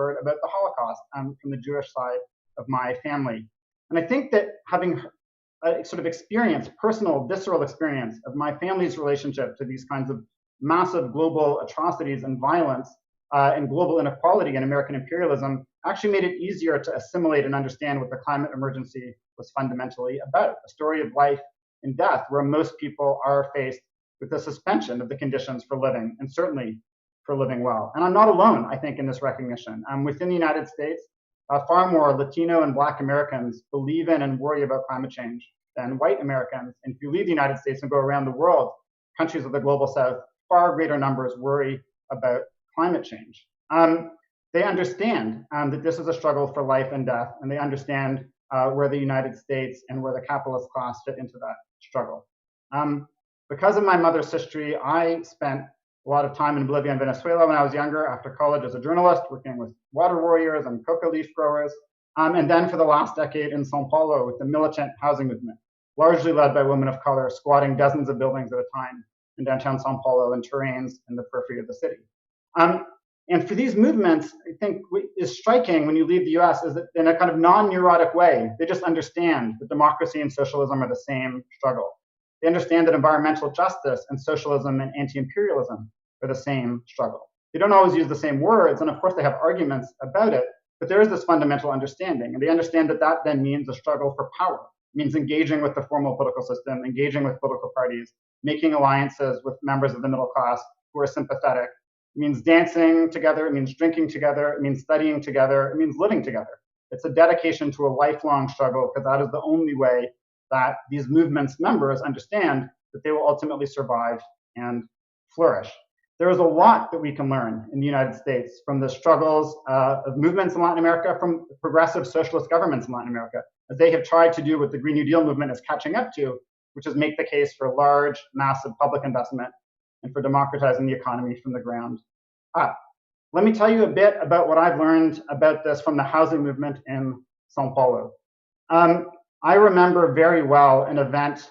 heard about the Holocaust from the Jewish side of my family. And I think that having a sort of experience, personal, visceral experience of my family's relationship to these kinds of massive global atrocities and violence and global inequality and American imperialism actually made it easier to assimilate and understand what the climate emergency was fundamentally about, a story of life and death where most people are faced with the suspension of the conditions for living, and certainly for living well. And I'm not alone, I think, in this recognition. Within the United States, far more Latino and Black Americans believe in and worry about climate change than white Americans. And if you leave the United States and go around the world, countries of the global South, far greater numbers worry about climate change. They understand that this is a struggle for life and death, and they understand where the United States and where the capitalist class fit into that struggle. Because of my mother's history, I spent a lot of time in Bolivia and Venezuela when I was younger, after college as a journalist, working with water warriors and coca leaf growers, and then for the last decade in Sao Paulo with the militant housing movement, largely led by women of color, squatting dozens of buildings at a time in downtown Sao Paulo and terrains in the periphery of the city. And for these movements, I think what is striking when you leave the US is that in a kind of non-neurotic way, they just understand that democracy and socialism are the same struggle. They understand that environmental justice and socialism and anti-imperialism are the same struggle. They don't always use the same words, and of course they have arguments about it, but there is this fundamental understanding, and they understand that that then means a struggle for power. It means engaging with the formal political system, engaging with political parties, making alliances with members of the middle class who are sympathetic. It means dancing together, it means drinking together, it means studying together, it means living together. It's a dedication to a lifelong struggle, because that is the only way that these movements' members understand that they will ultimately survive and flourish. There is a lot that we can learn in the United States from the struggles of movements in Latin America, from progressive socialist governments in Latin America, as they have tried to do what the Green New Deal movement is catching up to, which is make the case for large, massive public investment and for democratizing the economy from the ground up. Let me tell you a bit about what I've learned about this from the housing movement in Sao Paulo. I remember very well an event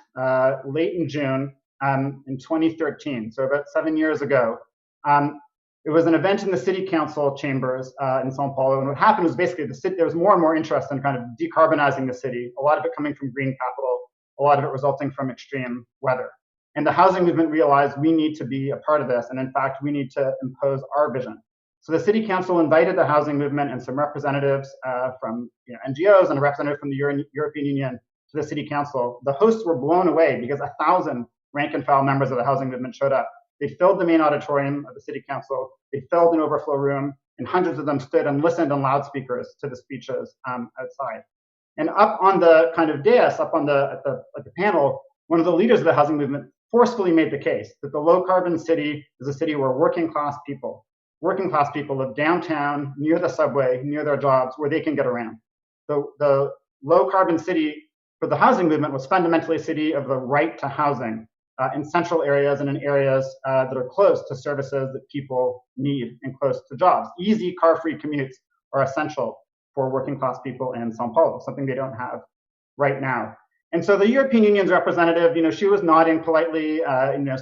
late in June in 2013, so about 7 years ago. It was an event in the city council chambers in Sao Paulo, and what happened was basically there was more and more interest in kind of decarbonizing the city, a lot of it coming from green capital, a lot of it resulting from extreme weather. And the housing movement realized we need to be a part of this, and in fact, we need to impose our vision. So the city council invited the housing movement and some representatives from NGOs and a representative from the European Union to the city council. The hosts were blown away because 1,000 rank and file members of the housing movement showed up. They filled the main auditorium of the city council. They filled an overflow room, and hundreds of them stood and listened on loudspeakers to the speeches outside. And up on the kind of dais, up on at the panel, one of the leaders of the housing movement forcefully made the case that the low carbon city is a city where working class people live downtown, near the subway, near their jobs, where they can get around. The low carbon city for the housing movement was fundamentally a city of the right to housing in central areas and in areas that are close to services that people need and close to jobs. Easy car-free commutes are essential for working class people in Sao Paulo, something they don't have right now. And so the European Union's representative, she was nodding politely,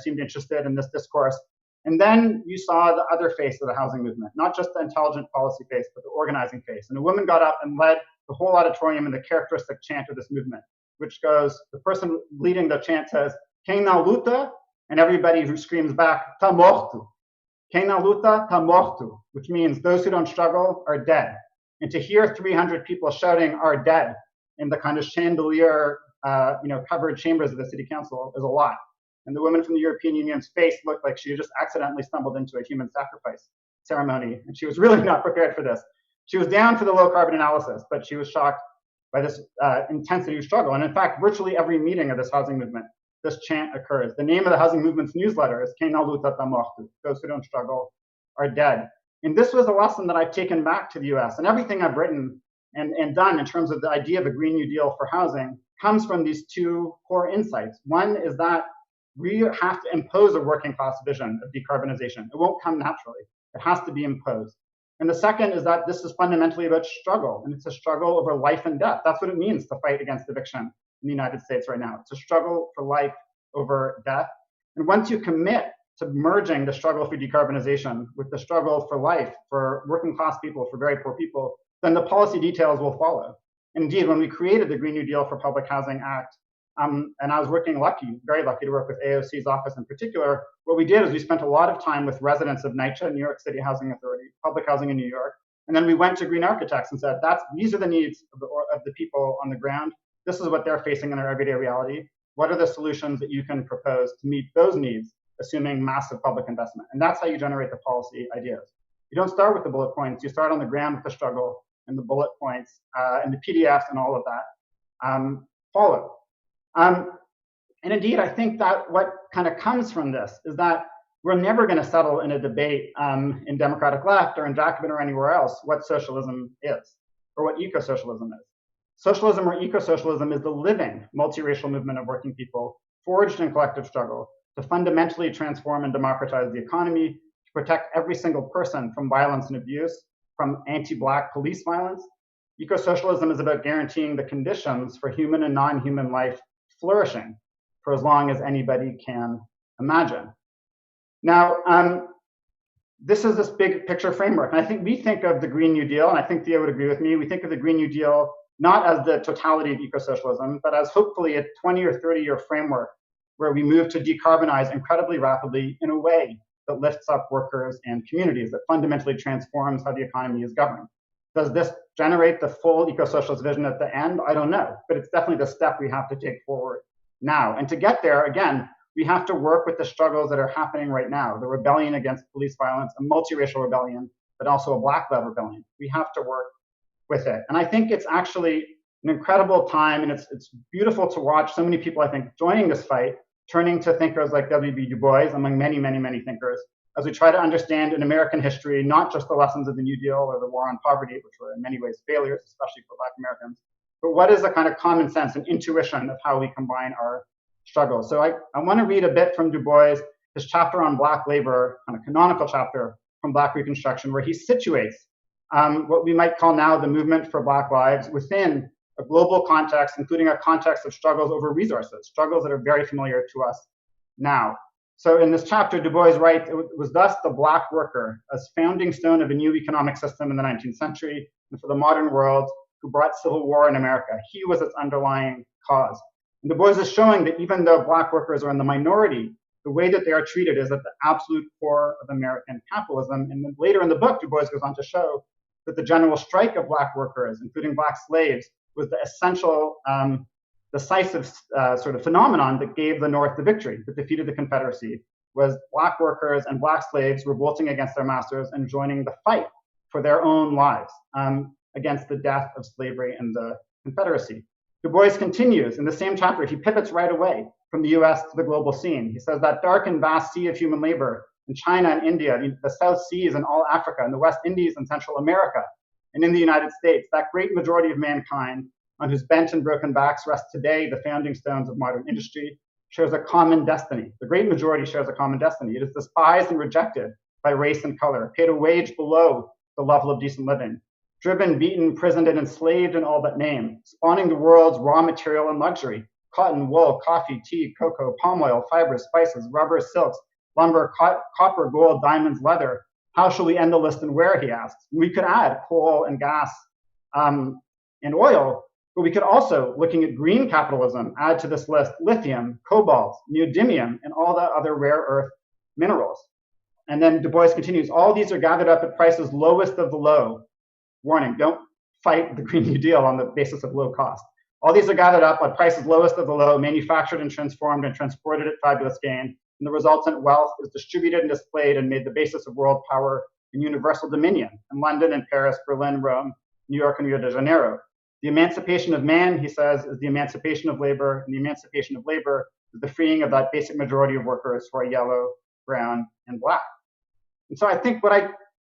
seemed interested in this discourse. And then you saw the other face of the housing movement, not just the intelligent policy face, but the organizing face. And a woman got up and led the whole auditorium in the characteristic chant of this movement, which goes, the person leading the chant says, "Quem não luta," and everybody who screams back, "Tá morto." "Quem não luta, tá morto," which means those who don't struggle are dead. And to hear 300 people shouting "are dead" in the kind of chandelier, covered chambers of the city council is a lot. And the woman from the European Union's face looked like she had just accidentally stumbled into a human sacrifice ceremony. And she was really not prepared for this. She was down for the low carbon analysis, but she was shocked by this intensity of struggle. And in fact, virtually every meeting of this housing movement, this chant occurs. The name of the housing movement's newsletter is "Quem não luta tá morto." Those who don't struggle are dead. And this was a lesson that I've taken back to the US. And everything I've written and done in terms of the idea of a Green New Deal for housing comes from these two core insights. One is that we have to impose a working class vision of decarbonization. It won't come naturally. It has to be imposed. And the second is that this is fundamentally about struggle, and it's a struggle over life and death. That's what it means to fight against eviction in the United States right now. It's a struggle for life over death. And once you commit to merging the struggle for decarbonization with the struggle for life, for working class people, for very poor people, then the policy details will follow. Indeed, when we created the Green New Deal for Public Housing Act, and I was very lucky to work with AOC's office in particular, what we did is we spent a lot of time with residents of NYCHA, New York City Housing Authority, public housing in New York, and then we went to green architects and said, these are the needs of the people on the ground. This is what they're facing in their everyday reality. What are the solutions that you can propose to meet those needs, assuming massive public investment? And that's how you generate the policy ideas. You don't start with the bullet points. You start on the ground with the struggle and the bullet points and the PDFs and all of that follow. And indeed, I think that what kind of comes from this is that we're never going to settle in a debate in democratic left or in Jacobin or anywhere else what socialism is or what eco-socialism is. Socialism or eco-socialism is the living multiracial movement of working people forged in collective struggle to fundamentally transform and democratize the economy, to protect every single person from violence and abuse, from anti-Black police violence. Eco-socialism is about guaranteeing the conditions for human and non-human life flourishing for as long as anybody can imagine. Now, this is this big picture framework. And I think we think of the Green New Deal, and I think Thea would agree with me, we think of the Green New Deal not as the totality of eco-socialism, but as hopefully a 20 or 30-year framework where we move to decarbonize incredibly rapidly in a way that lifts up workers and communities, that fundamentally transforms how the economy is governed. Does this generate the full eco-socialist vision at the end? I don't know, but it's definitely the step we have to take forward now. And to get there, again, we have to work with the struggles that are happening right now, the rebellion against police violence, a multiracial rebellion, but also a Black-led rebellion. We have to work with it. And I think it's actually an incredible time, and it's beautiful to watch so many people, I think, joining this fight, turning to thinkers like W.B. Du Bois, among many, many, many thinkers, as we try to understand in American history, not just the lessons of the New Deal or the war on poverty, which were in many ways failures, especially for Black Americans, but what is the kind of common sense and intuition of how we combine our struggles. So I want to read a bit from Du Bois, his chapter on Black labor, kind of canonical chapter from Black Reconstruction, where he situates what we might call now the movement for Black lives within a global context, including a context of struggles over resources, struggles that are very familiar to us now. So in this chapter, Du Bois writes, it was thus the Black worker as founding stone of a new economic system in the 19th century and for the modern world who brought civil war in America. He was its underlying cause. And Du Bois is showing that even though Black workers are in the minority, the way that they are treated is at the absolute core of American capitalism. And then later in the book, Du Bois goes on to show that the general strike of Black workers, including Black slaves, was the essential, decisive sort of phenomenon that gave the North the victory, that defeated the Confederacy, was Black workers and Black slaves revolting against their masters and joining the fight for their own lives against the death of slavery and the Confederacy. Du Bois continues in the same chapter. He pivots right away from the US to the global scene. He says that dark and vast sea of human labor in China and India, the South Seas and all Africa, and the West Indies and Central America, and in the United States, that great majority of mankind on whose bent and broken backs rest today the founding stones of modern industry, shares a common destiny. The great majority shares a common destiny. It is despised and rejected by race and color, paid a wage below the level of decent living, driven, beaten, imprisoned, and enslaved in all but name, spawning the world's raw material and luxury, cotton, wool, coffee, tea, cocoa, palm oil, fibers, spices, rubber, silks, lumber, copper, gold, diamonds, leather. How shall we end the list and where, he asks. We could add coal and gas and oil, but we could also, looking at green capitalism, add to this list lithium, cobalt, neodymium, and all the other rare earth minerals. And then Du Bois continues, all these are gathered up at prices lowest of the low. Warning, don't fight the Green New Deal on the basis of low cost. All these are gathered up at prices lowest of the low, manufactured and transformed and transported at fabulous gain, and the resultant wealth is distributed and displayed and made the basis of world power and universal dominion in London and Paris, Berlin, Rome, New York, and Rio de Janeiro. The emancipation of man, he says, is the emancipation of labor, and the emancipation of labor is the freeing of that basic majority of workers who are yellow, brown, and Black. And so I think what I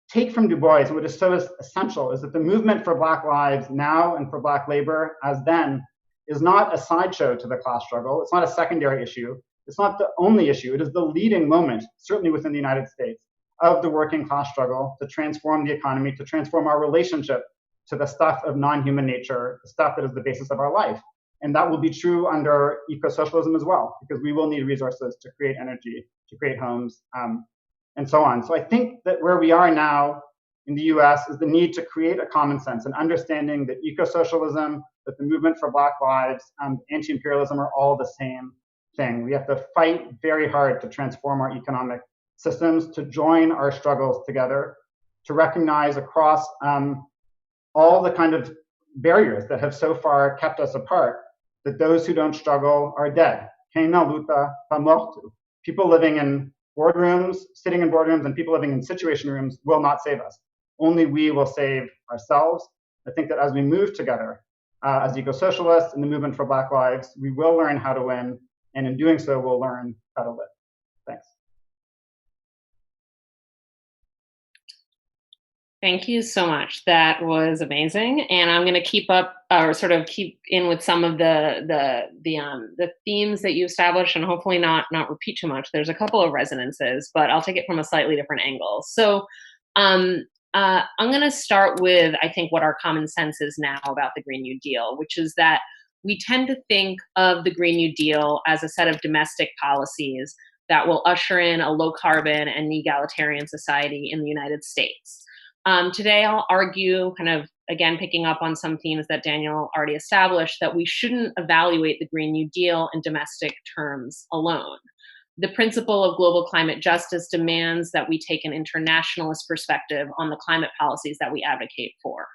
take from Du Bois, and what is so essential, is that the movement for Black lives now and for Black labor as then is not a sideshow to the class struggle. It's not a secondary issue. It's not the only issue. It is the leading moment, certainly within the United States, of the working class struggle to transform the economy, to transform our relationship to the stuff of non-human nature, the stuff that is the basis of our life. And that will be true under eco-socialism as well, because we will need resources to create energy to create homes, and so on. So I think that where we are now in the US is the need to create a common sense, an understanding that eco-socialism, that the movement for Black lives, and anti-imperialism are all the same thing. We have to fight very hard to transform our economic systems, to join our struggles together, to recognize across all the kind of barriers that have so far kept us apart, that those who don't struggle are dead. Quem não luta está morto. People living in boardrooms, sitting in boardrooms, and people living in situation rooms will not save us. Only we will save ourselves. I think that as we move together as eco-socialists in the movement for Black lives, we will learn how to win, and in doing so, we'll learn how to live. Thanks. Thank you so much. That was amazing, and I'm going to keep up, or sort of keep in with some of the themes that you established, and hopefully not repeat too much. There's a couple of resonances, but I'll take it from a slightly different angle. So, I'm going to start with, I think, what our common sense is now about the Green New Deal, which is that we tend to think of the Green New Deal as a set of domestic policies that will usher in a low carbon and egalitarian society in the United States. Today, I'll argue, kind of, again, picking up on some themes that Daniel already established, that we shouldn't evaluate the Green New Deal in domestic terms alone. The principle of global climate justice demands that we take an internationalist perspective on the climate policies that we advocate for.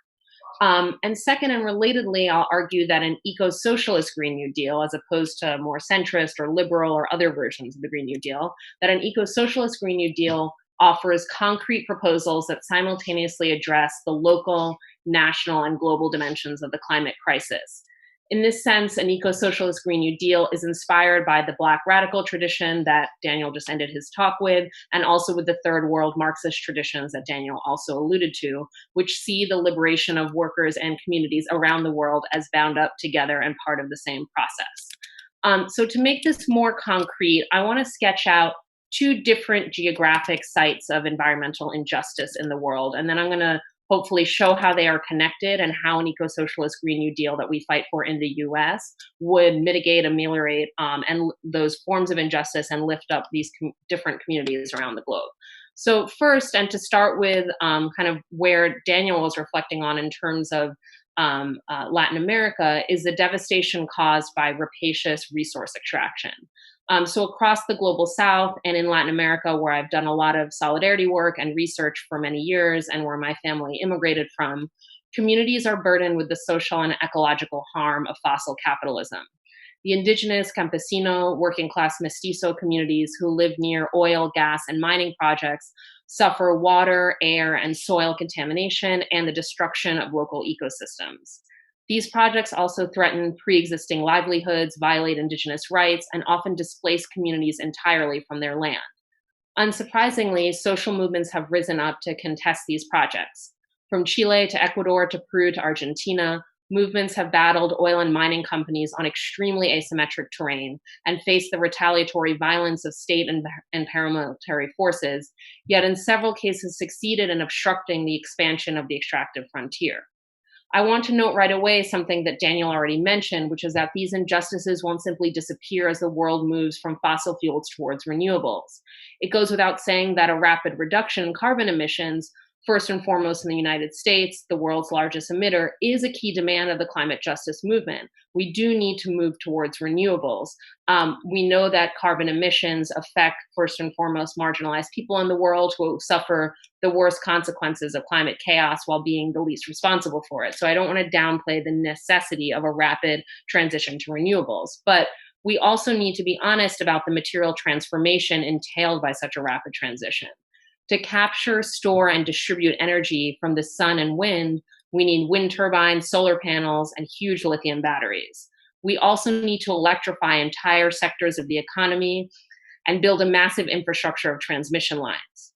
And second, and relatedly, I'll argue that an eco-socialist Green New Deal, as opposed to more centrist or liberal or other versions of the Green New Deal, that an eco-socialist Green New Deal offers concrete proposals that simultaneously address the local, national, and global dimensions of the climate crisis. In this sense, an eco-socialist Green New Deal is inspired by the Black radical tradition that Daniel just ended his talk with, and also with the third world Marxist traditions that Daniel also alluded to, which see the liberation of workers and communities around the world as bound up together and part of the same process. So to make this more concrete, I want to sketch out two different geographic sites of environmental injustice in the world. And then I'm going to hopefully show how they are connected and how an eco-socialist Green New Deal that we fight for in the US would mitigate, ameliorate, and those forms of injustice and lift up these different communities around the globe. So first, and to start with kind of where Daniel was reflecting on in terms of Latin America, is the devastation caused by rapacious resource extraction. So across the global South and in Latin America, where I've done a lot of solidarity work and research for many years, and where my family immigrated from, communities are burdened with the social and ecological harm of fossil capitalism. The indigenous, campesino, working class mestizo communities who live near oil, gas, and mining projects suffer water, air, and soil contamination and the destruction of local ecosystems. These projects also threaten pre-existing livelihoods, violate indigenous rights, and often displace communities entirely from their land. Unsurprisingly, social movements have risen up to contest these projects. From Chile to Ecuador to Peru to Argentina, movements have battled oil and mining companies on extremely asymmetric terrain and faced the retaliatory violence of state and paramilitary forces, yet in several cases succeeded in obstructing the expansion of the extractive frontier. I want to note right away something that Daniel already mentioned, which is that these injustices won't simply disappear as the world moves from fossil fuels towards renewables. It goes without saying that a rapid reduction in carbon emissions, first and foremost in the United States, the world's largest emitter, is a key demand of the climate justice movement. We do need to move towards renewables. We know that carbon emissions affect, first and foremost, marginalized people in the world who suffer the worst consequences of climate chaos while being the least responsible for it. So I don't want to downplay the necessity of a rapid transition to renewables. But we also need to be honest about the material transformation entailed by such a rapid transition. To capture, store, and distribute energy from the sun and wind, we need wind turbines, solar panels, and huge lithium batteries. We also need to electrify entire sectors of the economy and build a massive infrastructure of transmission lines.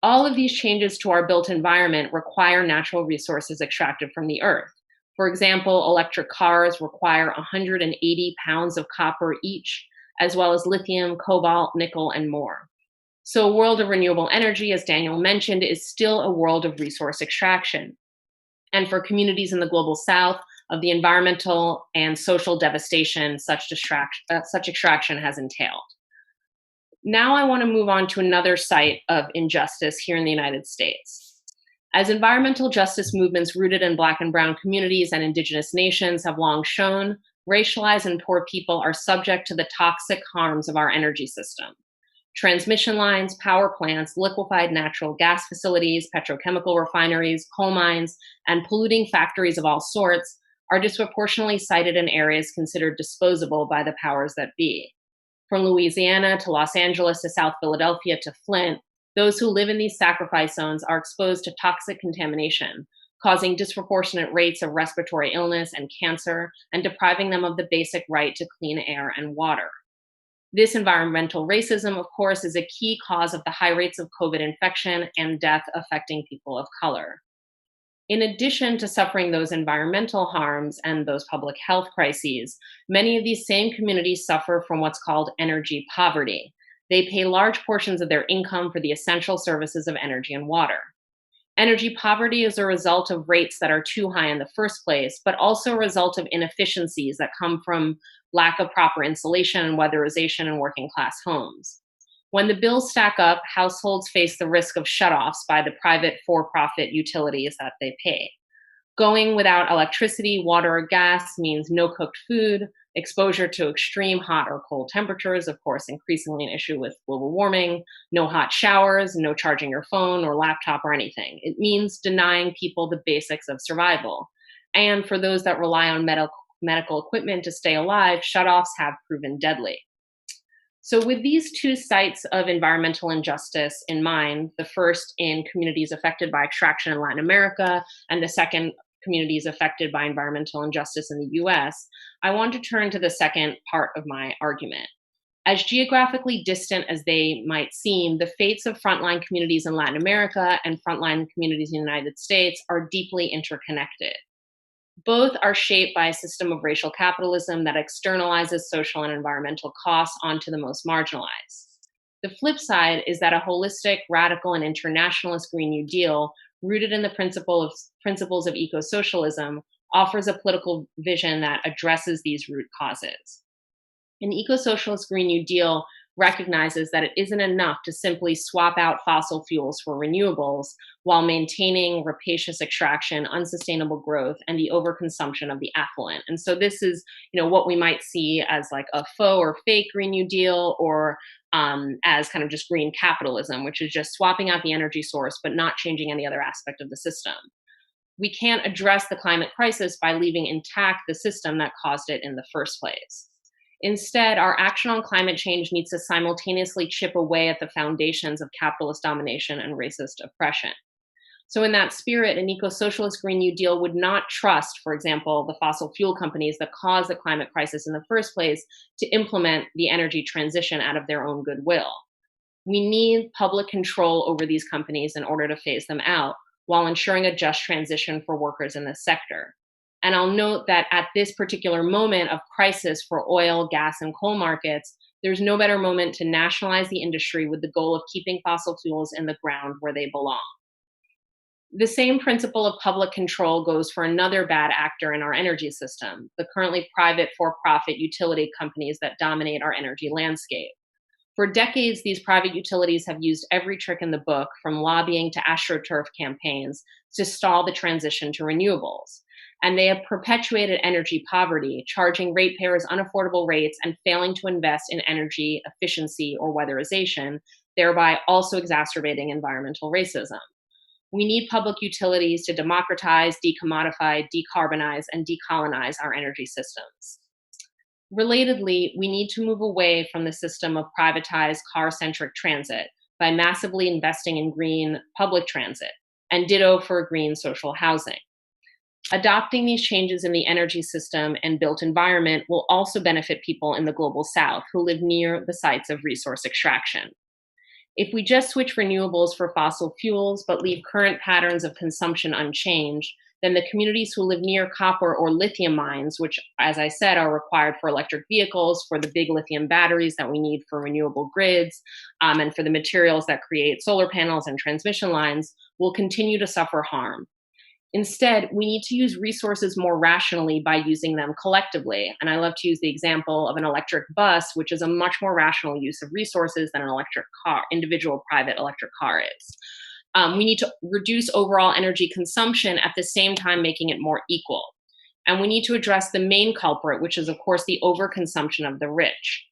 All of these changes to our built environment require natural resources extracted from the earth. For example, electric cars require 180 pounds of copper each, as well as lithium, cobalt, nickel, and more. So a world of renewable energy, as Daniel mentioned, is still a world of resource extraction. And for communities in the global South, of the environmental and social devastation such extraction has entailed. Now I want to move on to another site of injustice here in the United States. As environmental justice movements rooted in Black and Brown communities and Indigenous nations have long shown, racialized and poor people are subject to the toxic harms of our energy system. Transmission lines, power plants, liquefied natural gas facilities, petrochemical refineries, coal mines, and polluting factories of all sorts are disproportionately sited in areas considered disposable by the powers that be. From Louisiana to Los Angeles to South Philadelphia to Flint, those who live in these sacrifice zones are exposed to toxic contamination, causing disproportionate rates of respiratory illness and cancer, and depriving them of the basic right to clean air and water. This environmental racism, of course, is a key cause of the high rates of COVID infection and death affecting people of color. In addition to suffering those environmental harms and those public health crises, many of these same communities suffer from what's called energy poverty. They pay large portions of their income for the essential services of energy and water. Energy poverty is a result of rates that are too high in the first place, but also a result of inefficiencies that come from lack of proper insulation and weatherization in working class homes. When the bills stack up, households face the risk of shutoffs by the private for-profit utilities that they pay. Going without electricity, water, or gas means no cooked food, exposure to extreme hot or cold temperatures, of course, increasingly an issue with global warming, no hot showers, no charging your phone or laptop or anything. It means denying people the basics of survival. And for those that rely on medical equipment to stay alive, shutoffs have proven deadly. So with these two sites of environmental injustice in mind, the first in communities affected by extraction in Latin America, and the second communities affected by environmental injustice in the US, I want to turn to the second part of my argument. As geographically distant as they might seem, the fates of frontline communities in Latin America and frontline communities in the United States are deeply interconnected. Both are shaped by a system of racial capitalism that externalizes social and environmental costs onto the most marginalized. The flip side is that a holistic, radical, and internationalist Green New Deal, rooted in the principles of eco-socialism, offers a political vision that addresses these root causes. An eco-socialist Green New Deal recognizes that it isn't enough to simply swap out fossil fuels for renewables while maintaining rapacious extraction, unsustainable growth, and the overconsumption of the affluent. And so this is, what we might see as like a faux or fake Green New Deal, or as kind of just green capitalism, which is just swapping out the energy source but not changing any other aspect of the system. We can't address the climate crisis by leaving intact the system that caused it in the first place. Instead, our action on climate change needs to simultaneously chip away at the foundations of capitalist domination and racist oppression. So in that spirit, an eco-socialist Green New Deal would not trust, for example, the fossil fuel companies that caused the climate crisis in the first place to implement the energy transition out of their own goodwill. We need public control over these companies in order to phase them out, while ensuring a just transition for workers in this sector. And I'll note that at this particular moment of crisis for oil, gas, and coal markets, there's no better moment to nationalize the industry with the goal of keeping fossil fuels in the ground where they belong. The same principle of public control goes for another bad actor in our energy system, the currently private for-profit utility companies that dominate our energy landscape. For decades, these private utilities have used every trick in the book, from lobbying to AstroTurf campaigns, to stall the transition to renewables. And they have perpetuated energy poverty, charging ratepayers unaffordable rates and failing to invest in energy efficiency or weatherization, thereby also exacerbating environmental racism. We need public utilities to democratize, decommodify, decarbonize, and decolonize our energy systems. Relatedly, we need to move away from the system of privatized car-centric transit by massively investing in green public transit, and ditto for green social housing. Adopting these changes in the energy system and built environment will also benefit people in the global south who live near the sites of resource extraction. If we just switch renewables for fossil fuels but leave current patterns of consumption unchanged, then the communities who live near copper or lithium mines, which, as I said, are required for electric vehicles, for the big lithium batteries that we need for renewable grids, and for the materials that create solar panels and transmission lines, will continue to suffer harm. Instead, we need to use resources more rationally by using them collectively. And I love to use the example of an electric bus, which is a much more rational use of resources than an electric car, individual private electric car is. We need to reduce overall energy consumption at the same time making it more equal. And we need to address the main culprit, which is, of course, the overconsumption of the rich,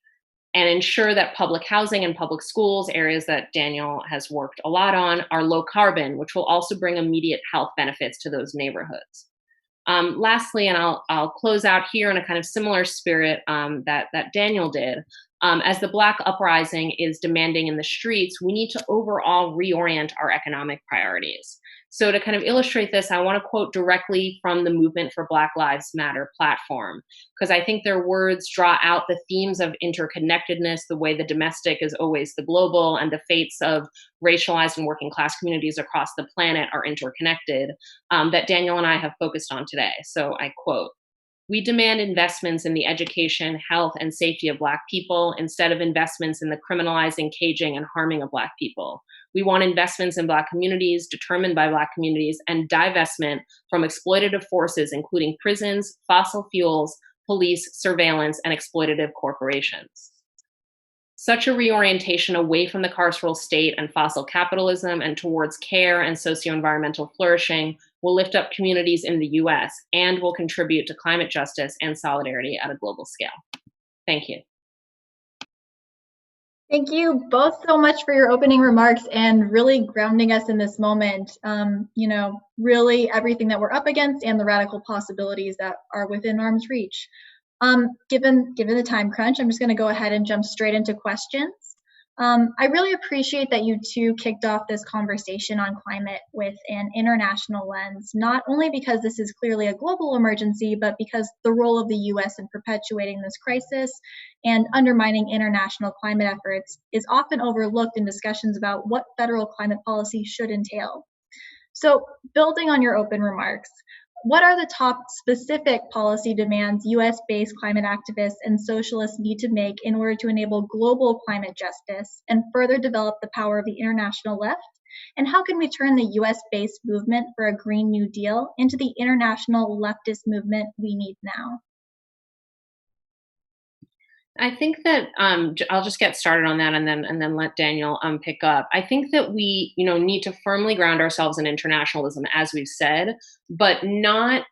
and ensure that public housing and public schools, areas that Daniel has worked a lot on, are low carbon, which will also bring immediate health benefits to those neighborhoods. Lastly, and I'll close out here in a kind of similar spirit that Daniel did, as the Black uprising is demanding in the streets, we need to overall reorient our economic priorities. So to kind of illustrate this, I want to quote directly from the Movement for Black Lives Matter platform, because I think their words draw out the themes of interconnectedness, the way the domestic is always the global, and the fates of racialized and working class communities across the planet are interconnected, that Daniel and I have focused on today. So I quote, "We demand investments in the education, health, and safety of Black people instead of investments in the criminalizing, caging, and harming of Black people. We want investments in Black communities determined by Black communities and divestment from exploitative forces, including prisons, fossil fuels, police, surveillance, and exploitative corporations." Such a reorientation away from the carceral state and fossil capitalism and towards care and socio-environmental flourishing will lift up communities in the US and will contribute to climate justice and solidarity at a global scale. Thank you. Thank you both so much for your opening remarks and really grounding us in this moment. Really everything that we're up against and the radical possibilities that are within arm's reach. Given the time crunch, I'm just going to go ahead and jump straight into questions. I really appreciate that you two kicked off this conversation on climate with an international lens, not only because this is clearly a global emergency, but because the role of the US in perpetuating this crisis and undermining international climate efforts is often overlooked in discussions about what federal climate policy should entail. So, building on your open remarks, what are the top specific policy demands US-based climate activists and socialists need to make in order to enable global climate justice and further develop the power of the international left? And how can we turn the US-based movement for a Green New Deal into the international leftist movement we need now? I think that I'll just get started on that and then let Daniel pick up. I think that we need to firmly ground ourselves in internationalism, as we've said, but not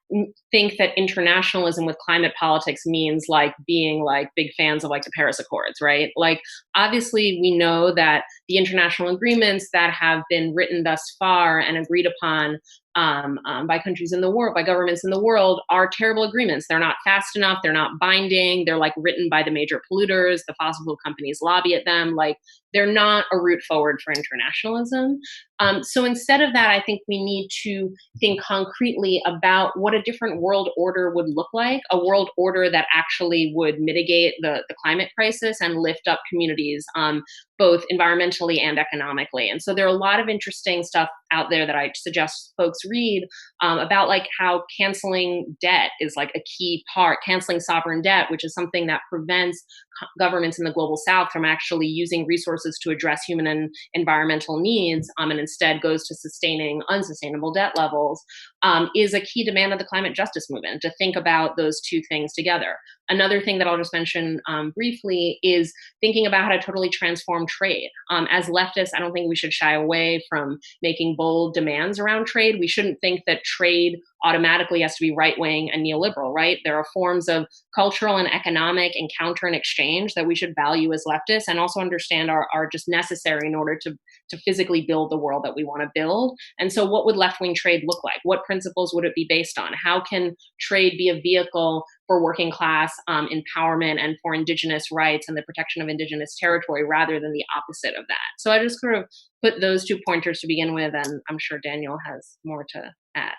think that internationalism with climate politics means like being like big fans of like the Paris Accords, right? Like obviously we know that the international agreements that have been written thus far and agreed upon by countries in the world, by governments in the world, are terrible agreements. They're not fast enough. They're not binding. They're like written by the major polluters. The fossil fuel companies lobby at them. Like they're not a route forward for internationalism. So instead of that, I think we need to think concretely about what a different world order would look like, a world order that actually would mitigate the climate crisis and lift up communities, both environmentally and economically. And so there are a lot of interesting stuff out there that I suggest folks read about like how canceling debt is like a key part, canceling sovereign debt, which is something that prevents governments in the global south from actually using resources to address human and environmental needs, and instead goes to sustaining unsustainable debt levels, is a key demand of the climate justice movement, to think about those two things together. Another thing that I'll just mention briefly is thinking about how to totally transform trade. As leftists, I don't think we should shy away from making bold demands around trade. We shouldn't think that trade automatically has to be right-wing and neoliberal, right? There are forms of cultural and economic encounter and exchange that we should value as leftists and also understand are just necessary in order to physically build the world that we want to build. And so what would left-wing trade look like? What principles would it be based on? How can trade be a vehicle for working class empowerment and for indigenous rights and the protection of indigenous territory rather than the opposite of that? So I just sort of put those two pointers to begin with, and I'm sure Daniel has more to add.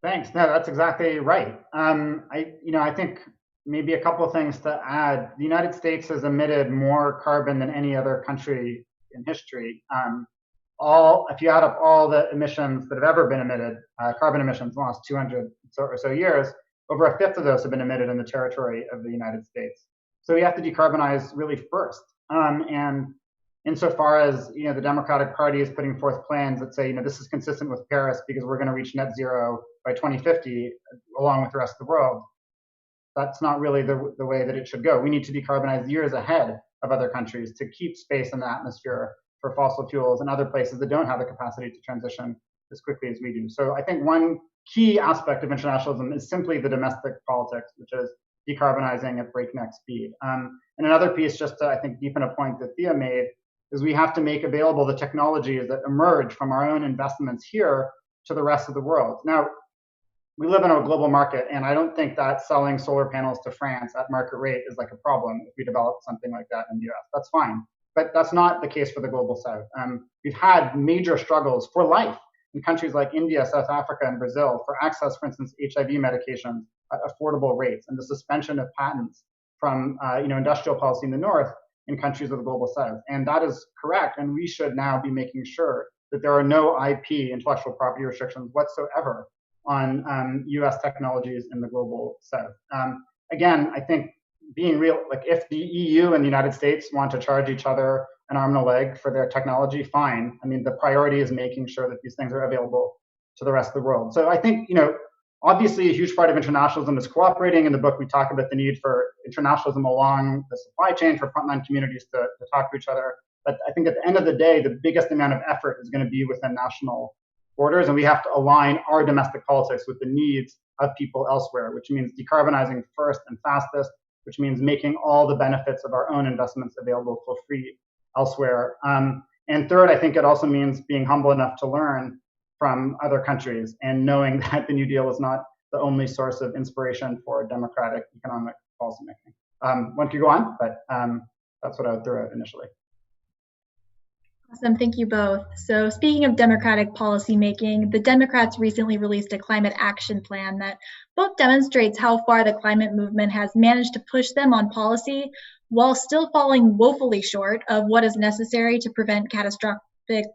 Thanks. No, that's exactly right. I think maybe a couple of things to add. The United States has emitted more carbon than any other country in history. If you add up all the emissions that have ever been emitted, carbon emissions in the last 200 or so years, over a fifth of those have been emitted in the territory of the United States. So we have to decarbonize really first. And insofar as the Democratic Party is putting forth plans that say this is consistent with Paris because we're going to reach net zero by 2050 along with the rest of the world. That's not really the way that it should go. We need to decarbonize years ahead of other countries to keep space in the atmosphere for fossil fuels and other places that don't have the capacity to transition as quickly as we do. So I think one key aspect of internationalism is simply the domestic politics, which is decarbonizing at breakneck speed. And another piece, just to, I think, deepen a point that Thea made, is we have to make available the technologies that emerge from our own investments here to the rest of the world. Now, we live in a global market, and I don't think that selling solar panels to France at market rate is like a problem if we develop something like that in the US. That's fine. But that's not the case for the global south. We've had major struggles for life in countries like India, South Africa, and Brazil for access, for instance, HIV medications at affordable rates, and the suspension of patents from industrial policy in the north in countries of the global south. And that is correct, and we should now be making sure that there are no IP, intellectual property restrictions whatsoever on US technologies in the global south. Again, I think being real, like if the EU and the United States want to charge each other an arm and a leg for their technology, fine. I mean, the priority is making sure that these things are available to the rest of the world. So I think, obviously a huge part of internationalism is cooperating. In the book, we talk about the need for internationalism along the supply chain for frontline communities to talk to each other. But I think at the end of the day, the biggest amount of effort is going to be within national borders, and we have to align our domestic politics with the needs of people elsewhere, which means decarbonizing first and fastest, which means making all the benefits of our own investments available for free elsewhere. And third, I think it also means being humble enough to learn from other countries and knowing that the New Deal is not the only source of inspiration for democratic economic policymaking. One could go on, but that's what I would throw out initially. Awesome, thank you both. So speaking of democratic policymaking, the Democrats recently released a climate action plan that both demonstrates how far the climate movement has managed to push them on policy while still falling woefully short of what is necessary to prevent catastrophic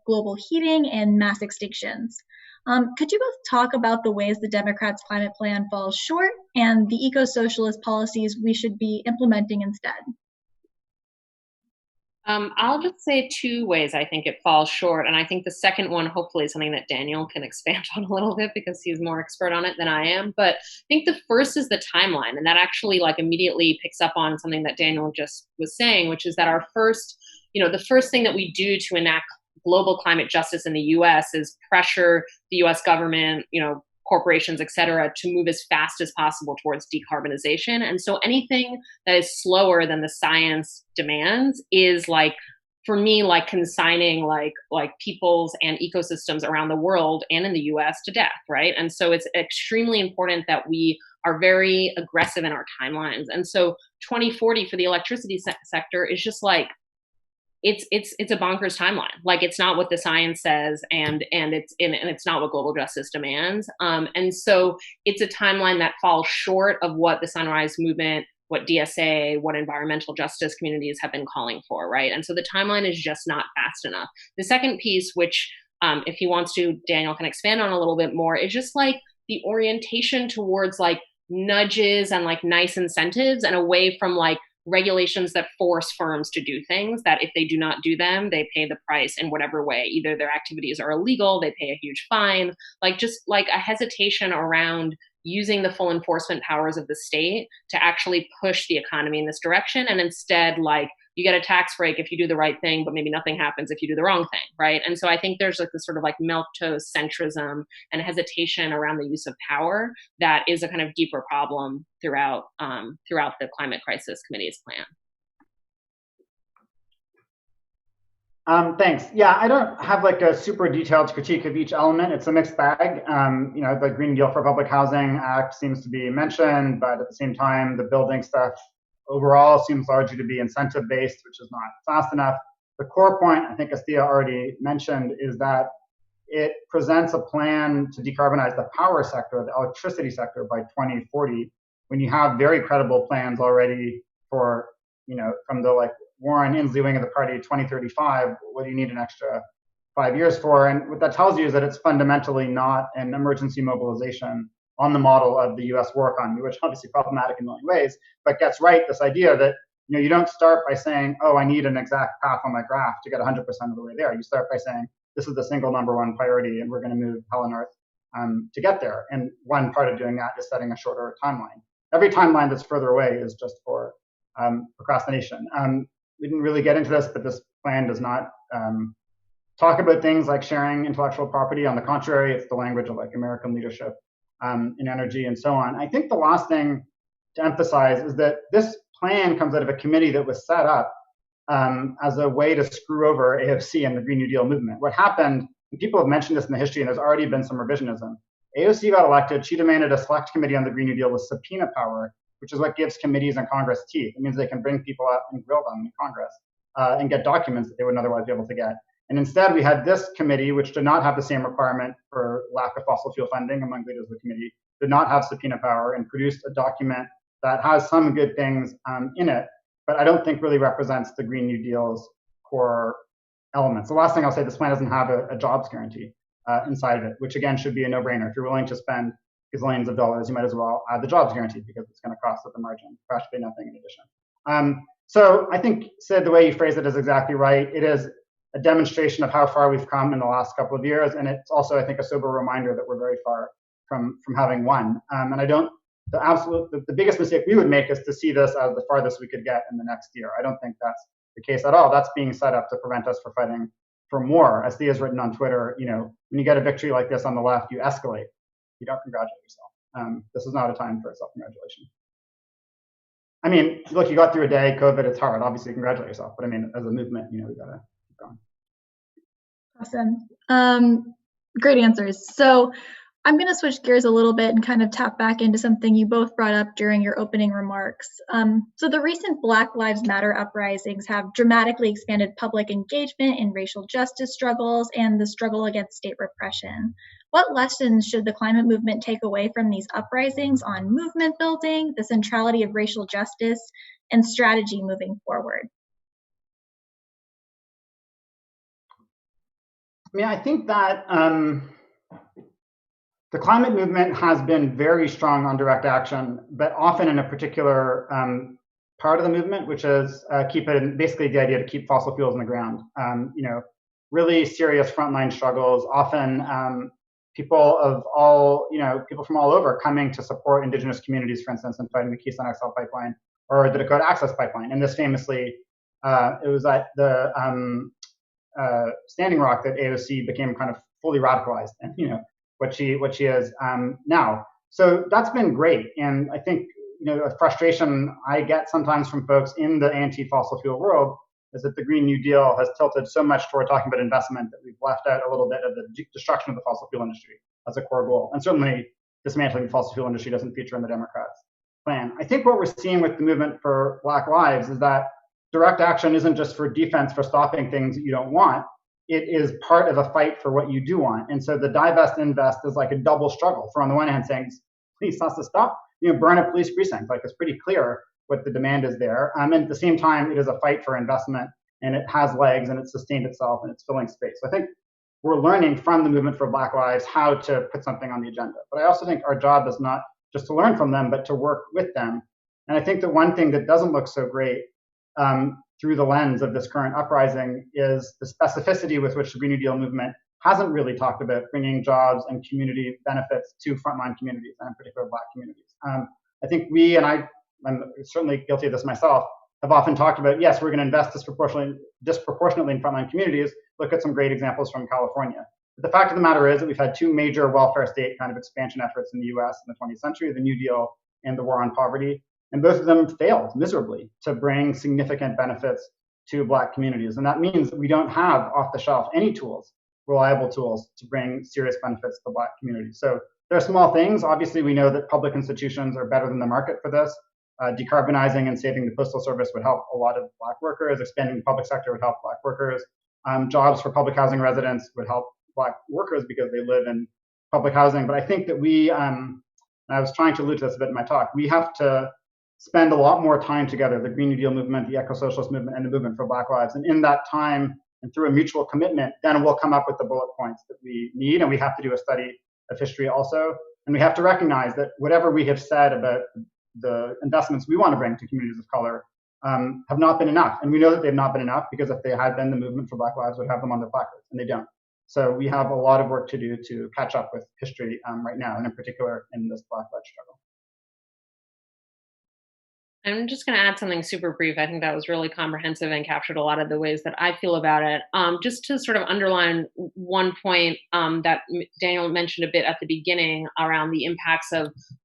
global heating and mass extinctions. Could you both talk about the ways the Democrats' climate plan falls short and the eco-socialist policies we should be implementing instead? I'll just say two ways I think it falls short. And I think the second one, hopefully, is something that Daniel can expand on a little bit because he's more expert on it than I am. But I think the first is the timeline. And that actually immediately picks up on something that Daniel just was saying, which is that our first, the first thing that we do to enact global climate justice in the US is pressure the US government, corporations, et cetera, to move as fast as possible towards decarbonization. And so anything that is slower than the science demands is for me, consigning peoples and ecosystems around the world and in the US to death, right? And so it's extremely important that we are very aggressive in our timelines. And so 2040 for the electricity sector is just it's a bonkers timeline. It's not what the science says, and it's not what global justice demands. And so it's a timeline that falls short of what the Sunrise Movement, what DSA, what environmental justice communities have been calling for, right? And so the timeline is just not fast enough. The second piece, which if he wants to, Daniel can expand on a little bit more, is just the orientation towards nudges and nice incentives and away from regulations that force firms to do things that if they do not do them, they pay the price in whatever way. Either their activities are illegal, they pay a huge fine, just a hesitation around using the full enforcement powers of the state to actually push the economy in this direction. And instead, you get a tax break if you do the right thing, but maybe nothing happens if you do the wrong thing, right? And so I think there's this sort of milquetoast centrism and hesitation around the use of power that is a kind of deeper problem throughout the Climate Crisis Committee's plan. Thanks. Yeah, I don't have a super detailed critique of each element. It's a mixed bag. The Green Deal for Public Housing Act seems to be mentioned, but at the same time, the building stuff overall seems largely to be incentive-based, which is not fast enough. The core point, I think, as Thea already mentioned, is that it presents a plan to decarbonize the power sector, the electricity sector, by 2040, when you have very credible plans already for, from the Warren Inslee wing of the party, 2035. What do you need an extra 5 years for? And what that tells you is that it's fundamentally not an emergency mobilization on the model of the US war economy, which obviously problematic in many ways, but gets right this idea that You don't start by saying, oh, I need an exact path on my graph to get 100% of the way there. You start by saying, this is the single number one priority, and we're going to move hell and earth to get there. And one part of doing that is setting a shorter timeline. Every timeline that's further away is just for procrastination. We didn't really get into this, but this plan does not talk about things like sharing intellectual property. On the contrary, it's the language of like American leadership in energy and so on. I think the last thing to emphasize is that this plan comes out of a committee that was set up as a way to screw over AOC and the Green New Deal movement. What happened, and people have mentioned this in the history, and there's already been some revisionism. AOC got elected. She demanded a select committee on the Green New Deal with subpoena power, which is what gives committees and Congress teeth. It means they can bring people up and grill them in Congress and get documents that they wouldn't otherwise be able to get. And instead, we had this committee, which did not have the same requirement for lack of fossil fuel funding among leaders of the committee, did not have subpoena power, and produced a document that has some good things in it, but I don't think really represents the Green New Deal's core elements. The last thing I'll say, this plan doesn't have a jobs guarantee inside of it, which again should be a no-brainer. If you're willing to spend gazillions of dollars, you might as well add the jobs guarantee because it's going to cost at the margin, practically nothing in addition. So I think, Sid, the way you phrase it is exactly right. It is a demonstration of how far we've come in the last couple of years, and it's also, I think, a sober reminder that we're very far from having won. And I don't. The biggest mistake we would make is to see this as the farthest we could get in the next year. I don't think that's the case at all. That's being set up to prevent us from fighting for more. As Thea's written on Twitter, when you get a victory like this on the left, you escalate. You don't congratulate yourself. This is not a time for self-congratulation. I mean, look, you got through a day, COVID, it's hard. Obviously, congratulate yourself. But I mean, as a movement, we got to keep going. Awesome. Great answers. So I'm going to switch gears a little bit and kind of tap back into something you both brought up during your opening remarks. So the recent Black Lives Matter uprisings have dramatically expanded public engagement in racial justice struggles and the struggle against state repression. What lessons should the climate movement take away from these uprisings on movement building, the centrality of racial justice, and strategy moving forward? I mean, I think that the climate movement has been very strong on direct action, but often in a particular part of the movement, which is basically the idea to keep fossil fuels in the ground. Really serious frontline struggles, often people from all over coming to support indigenous communities, for instance, in fighting the Keystone XL pipeline or the Dakota Access Pipeline. And this famously, it was at the Standing Rock that AOC became kind of fully radicalized, and what she is now. So that's been great. And I think, a frustration I get sometimes from folks in the anti-fossil fuel world is that the Green New Deal has tilted so much toward talking about investment that we've left out a little bit of the destruction of the fossil fuel industry as a core goal. And certainly dismantling the fossil fuel industry doesn't feature in the Democrats' plan. I think what we're seeing with the movement for Black Lives is that direct action isn't just for defense, for stopping things that you don't want. It is part of a fight for what you do want. And so the divest invest is like a double struggle. For on the one hand saying, police has to stop, burn a police precinct. Like, it's pretty clear what the demand is there. And at the same time, it is a fight for investment, and it has legs, and it's sustained itself, and it's filling space. So I think we're learning from the movement for Black Lives how to put something on the agenda. But I also think our job is not just to learn from them, but to work with them. And I think that one thing that doesn't look so great through the lens of this current uprising is the specificity with which the Green New Deal movement hasn't really talked about bringing jobs and community benefits to frontline communities, and in particular Black communities. I think we, and I'm certainly guilty of this myself, have often talked about, yes, we're going to invest disproportionately in frontline communities. Look at some great examples from California. But the fact of the matter is that we've had two major welfare state kind of expansion efforts in the US in the 20th century, the New Deal and the War on Poverty. And both of them failed miserably to bring significant benefits to Black communities. And that means that we don't have off the shelf any tools, reliable tools, to bring serious benefits to Black communities. So there are small things. Obviously, we know that public institutions are better than the market for this. Decarbonizing and saving the Postal Service would help a lot of Black workers. Expanding the public sector would help Black workers. Jobs for public housing residents would help Black workers because they live in public housing. But I think that we, and I was trying to allude to this a bit in my talk, we have to spend a lot more time together, the Green New Deal movement, the eco-socialist movement, and the movement for Black Lives. And in that time, and through a mutual commitment, then we'll come up with the bullet points that we need. And we have to do a study of history also. And we have to recognize that whatever we have said about the investments we want to bring to communities of color have not been enough. And we know that they've not been enough because if they had been, the movement for Black Lives would have them on their placards, and they don't. So we have a lot of work to do to catch up with history right now, and in particular in this Black Lives struggle. I'm just going to add something super brief. I think that was really comprehensive and captured a lot of the ways that I feel about it. Just to sort of underline one point that Daniel mentioned a bit at the beginning around the impacts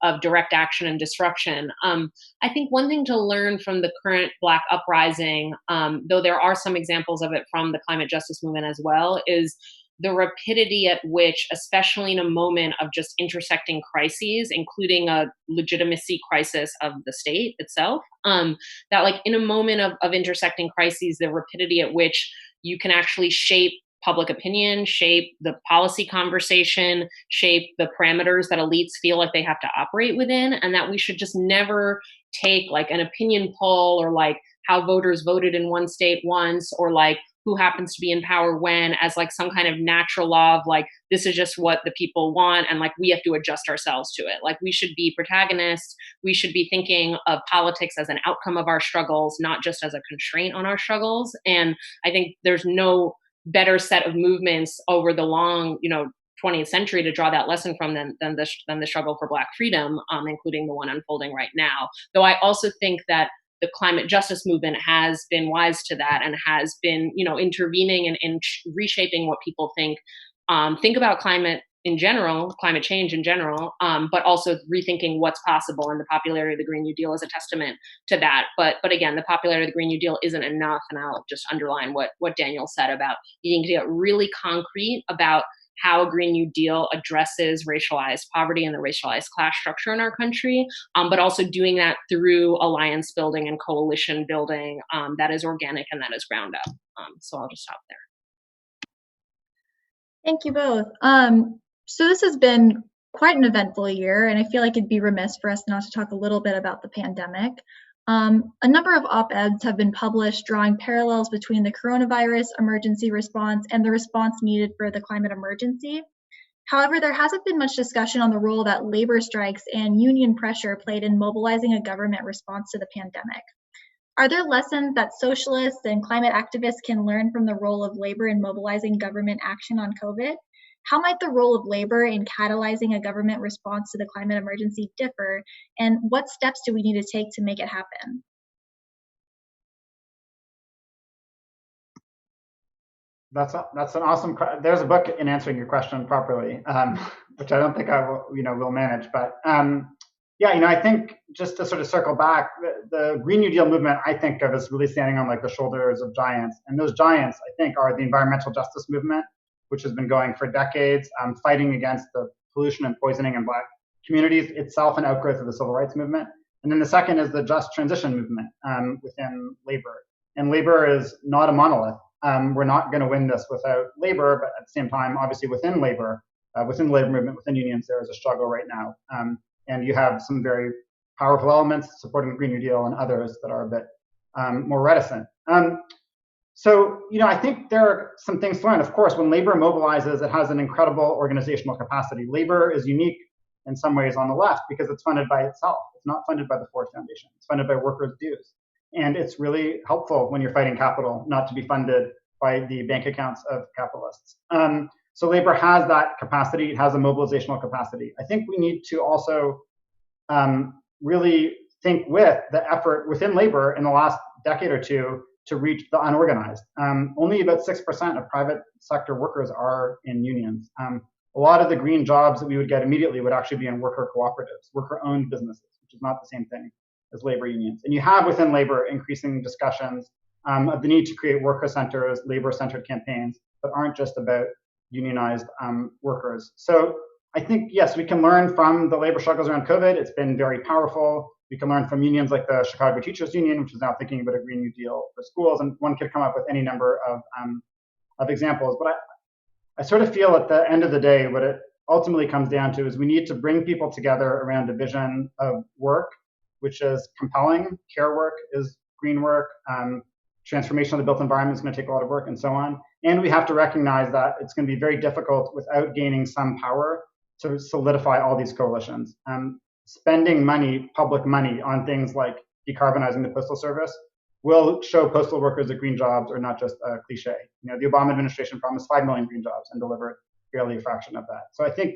of direct action and disruption. I think one thing to learn from the current Black uprising, though there are some examples of it from the climate justice movement as well, is the rapidity at which, especially in a moment of just intersecting crises, including a legitimacy crisis of the state itself, that like in a moment of intersecting crises, the rapidity at which you can actually shape public opinion, shape the policy conversation, shape the parameters that elites feel like they have to operate within, and that we should just never take like an opinion poll or like how voters voted in one state once, or like who happens to be in power when, as like some kind of natural law of like, this is just what the people want and like we have to adjust ourselves to it. Like we should be protagonists. We should be thinking of politics as an outcome of our struggles, not just as a constraint on our struggles. And I think there's no better set of movements over the long, 20th century to draw that lesson from than the struggle for Black freedom, including the one unfolding right now. Though I also think that the climate justice movement has been wise to that and has been, intervening and reshaping what people think about climate in general, climate change in general, but also rethinking what's possible. And the popularity of the Green New Deal is a testament to that. But again, the popularity of the Green New Deal isn't enough. And I'll just underline what Daniel said about needing to get really concrete about how a Green New Deal addresses racialized poverty and the racialized class structure in our country, but also doing that through alliance building and coalition building that is organic and that is ground up. So I'll just stop there. Thank you both. So this has been quite an eventful year, and I feel like it'd be remiss for us not to talk a little bit about the pandemic. A number of op-eds have been published drawing parallels between the coronavirus emergency response and the response needed for the climate emergency. However, there hasn't been much discussion on the role that labor strikes and union pressure played in mobilizing a government response to the pandemic. Are there lessons that socialists and climate activists can learn from the role of labor in mobilizing government action on COVID? How might the role of labor in catalyzing a government response to the climate emergency differ, and what steps do we need to take to make it happen? That's an awesome. There's a book in answering your question properly, which I don't think I will manage. But I think just to sort of circle back, the Green New Deal movement I think of as really standing on like the shoulders of giants, and those giants I think are the environmental justice movement, which has been going for decades, fighting against the pollution and poisoning in Black communities, itself an outgrowth of the civil rights movement. And then the second is the just transition movement within labor. And labor is not a monolith. We're not going to win this without labor, but at the same time, obviously within the labor movement, within unions, there is a struggle right now. And you have some very powerful elements supporting the Green New Deal and others that are a bit more reticent. So, I think there are some things to learn. Of course, when labor mobilizes, it has an incredible organizational capacity. Labor is unique in some ways on the left because it's funded by itself. It's not funded by the Ford Foundation. It's funded by workers' dues. And it's really helpful when you're fighting capital not to be funded by the bank accounts of capitalists. So labor has that capacity. It has a mobilizational capacity. I think we need to also really think with the effort within labor in the last decade or two to reach the unorganized. Only about 6% of private sector workers are in unions. A lot of the green jobs that we would get immediately would actually be in worker cooperatives, worker-owned businesses, which is not the same thing as labor unions. And you have within labor increasing discussions of the need to create worker centers, labor-centered campaigns that aren't just about unionized workers. So I think, yes, we can learn from the labor struggles around COVID. It's been very powerful. We can learn from unions like the Chicago Teachers Union, which is now thinking about a Green New Deal for schools. And one could come up with any number of examples. But I sort of feel at the end of the day, what it ultimately comes down to is we need to bring people together around a vision of work, which is compelling. Care work is green work. Transformation of the built environment is going to take a lot of work and so on. And we have to recognize that it's going to be very difficult without gaining some power to solidify all these coalitions. Spending money, public money, on things like decarbonizing the Postal Service will show postal workers that green jobs are not just a cliche. You know, the Obama administration promised 5 million green jobs and delivered barely a fraction of that. So I think,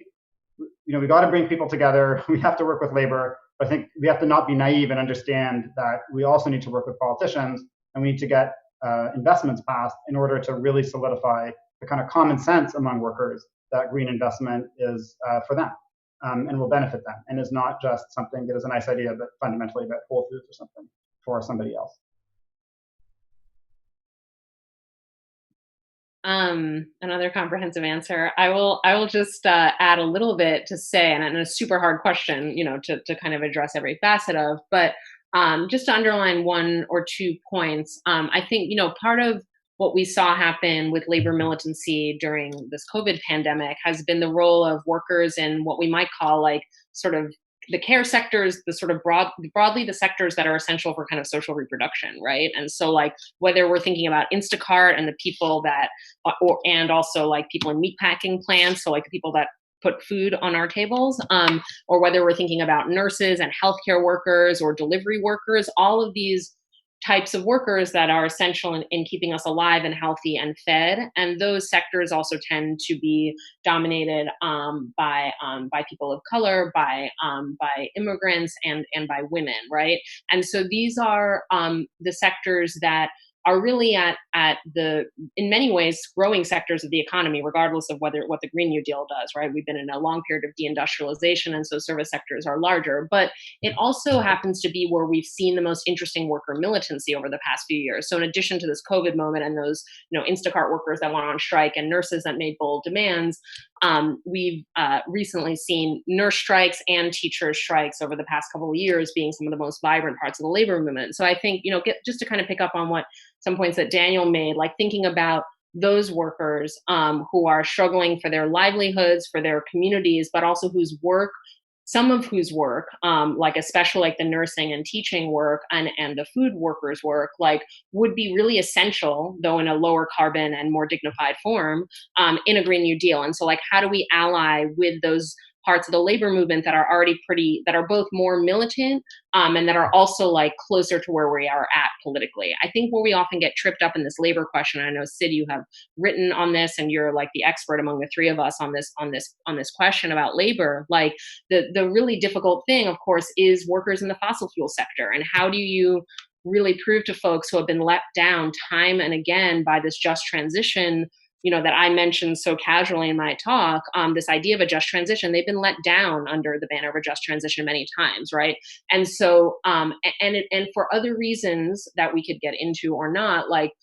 you know, we got to bring people together. We have to work with labor. But I think we have to not be naive and understand that we also need to work with politicians, and we need to get investments passed in order to really solidify the kind of common sense among workers that green investment is for them and will benefit them, and is not just something that is a nice idea, but fundamentally about Whole Foods or something for somebody else. Another comprehensive answer. I will just add a little bit to say, and a super hard question, you know, to kind of address every facet of, but just to underline one or 2 points. I think, you know, part of what we saw happen with labor militancy during this COVID pandemic has been the role of workers in what we might call like sort of the care sectors, the sort of broadly the sectors that are essential for kind of social reproduction, right? And so like whether we're thinking about Instacart and the people that, and also like people in meatpacking plants, so like the people that put food on our tables, or whether we're thinking about nurses and healthcare workers or delivery workers, all of these types of workers that are essential in keeping us alive and healthy and fed. And those sectors also tend to be dominated by people of color, by immigrants, and by women, right? And so these are the sectors that are really at the, in many ways, growing sectors of the economy, regardless of what the Green New Deal does, right? We've been in a long period of deindustrialization, and so service sectors are larger. But it also happens to be where we've seen the most interesting worker militancy over the past few years. So in addition to this COVID moment and those, you know, Instacart workers that went on strike and nurses that made bold demands, we've recently seen nurse strikes and teacher strikes over the past couple of years being some of the most vibrant parts of the labor movement. So I think, you know, just to kind of pick up on what some points that Daniel made, like thinking about those workers who are struggling for their livelihoods, for their communities, but also some of whose work, like especially like the nursing and teaching work and the food workers' work, like would be really essential, though in a lower carbon and more dignified form, in a Green New Deal. And so like, how do we ally with those parts of the labor movement that are already that are both more militant and that are also like closer to where we are at politically? I think where we often get tripped up in this labor question, I know Sid, you have written on this, and you're like the expert among the three of us on this question about labor. Like the really difficult thing, of course, is workers in the fossil fuel sector, and how do you really prove to folks who have been let down time and again by this just transition, you know, that I mentioned so casually in my talk, this idea of a just transition, they've been let down under the banner of a just transition many times, right? And so, and for other reasons that we could get into or not, like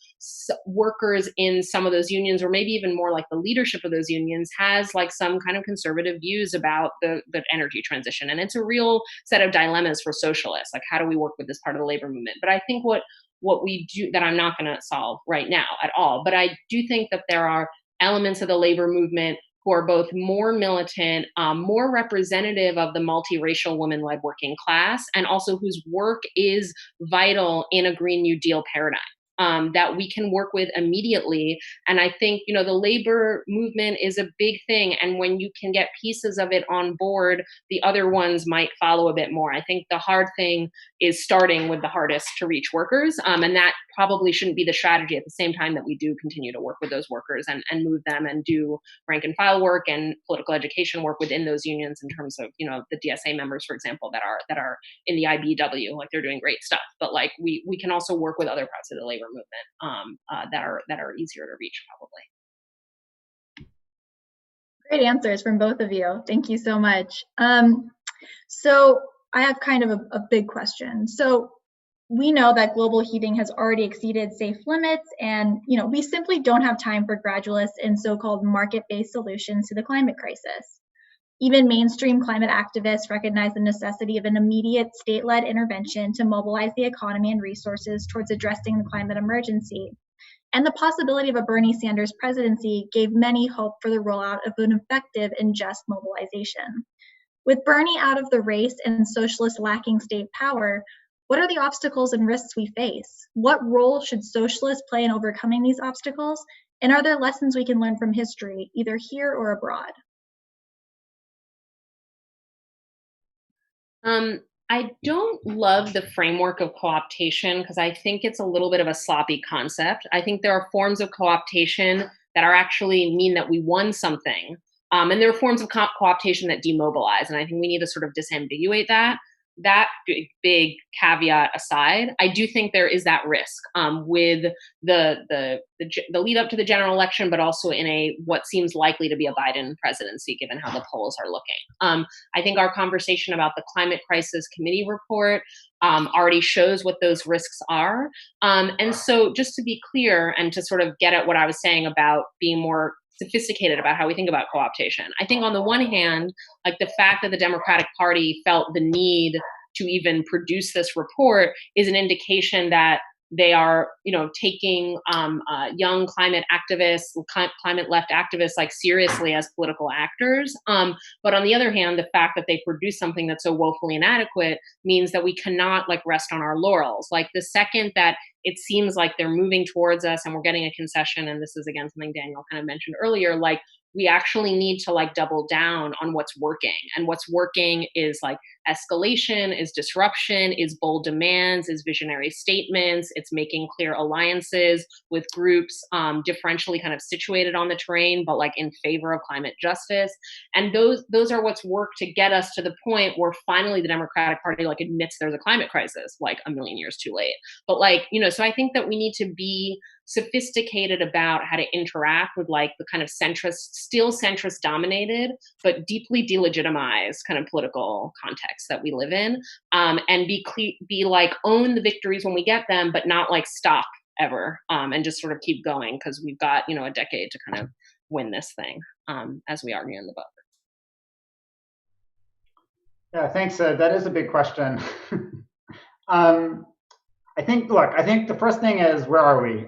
workers in some of those unions, or maybe even more like the leadership of those unions, has like some kind of conservative views about the energy transition. And it's a real set of dilemmas for socialists. Like, how do we work with this part of the labor movement? But I think what we do, that I'm not going to solve right now at all, but I do think that there are elements of the labor movement who are both more militant, more representative of the multiracial women-led working class, and also whose work is vital in a Green New Deal paradigm. That we can work with immediately. And I think, you know, the labor movement is a big thing. And when you can get pieces of it on board, the other ones might follow a bit more. I think the hard thing is starting with the hardest to reach workers. And that probably shouldn't be the strategy at the same time that we do continue to work with those workers and move them and do rank and file work and political education work within those unions in terms of, you know, the DSA members, for example, that are in the IBW, like they're doing great stuff. But like we can also work with other parts of the labor movement that are easier to reach, probably. Great answers from both of you. Thank you so much. So I have kind of a big question. So we know that global heating has already exceeded safe limits, and we simply don't have time for gradualists and so-called market-based solutions to the climate crisis. Even mainstream climate activists recognize the necessity of an immediate state-led intervention to mobilize the economy and resources towards addressing the climate emergency. And the possibility of a Bernie Sanders presidency gave many hope for the rollout of an effective and just mobilization. With Bernie out of the race and socialists lacking state power, what are the obstacles and risks we face? What role should socialists play in overcoming these obstacles? And are there lessons we can learn from history, either here or abroad? I don't love the framework of co-optation because I think it's a little bit of a sloppy concept. I think there are forms of co-optation that are actually mean that we won something. And there are forms of co-optation that demobilize. And I think we need to sort of disambiguate that. That big caveat aside, I do think there is that risk with the lead up to the general election, but also in a what seems likely to be a Biden presidency, given how the polls are looking. I think our conversation about the climate crisis committee report already shows what those risks are. And so, just to be clear and to sort of get at what I was saying about being more sophisticated about how we think about co-optation, I think on the one hand, like the fact that the Democratic Party felt the need to even produce this report is an indication that they are, taking young climate activists, climate left activists, like seriously as political actors. But on the other hand, the fact that they produce something that's so woefully inadequate means that we cannot like rest on our laurels. Like the second that it seems like they're moving towards us and we're getting a concession, and this is again something Daniel kind of mentioned earlier, like we actually need to like double down on what's working. And what's working is like escalation, is disruption, is bold demands, is visionary statements. It's making clear alliances with groups differentially kind of situated on the terrain, but like in favor of climate justice. And those are what's worked to get us to the point where finally the Democratic Party like admits there's a climate crisis, like a million years too late. But like, so I think that we need to be sophisticated about how to interact with like the kind of still centrist dominated, but deeply delegitimized kind of political context that we live in, and be like own the victories when we get them, but not like stop ever, and just sort of keep going because we've got a decade to kind of win this thing, as we argue in the book. Yeah, thanks. That is a big question. I think the first thing is, where are we?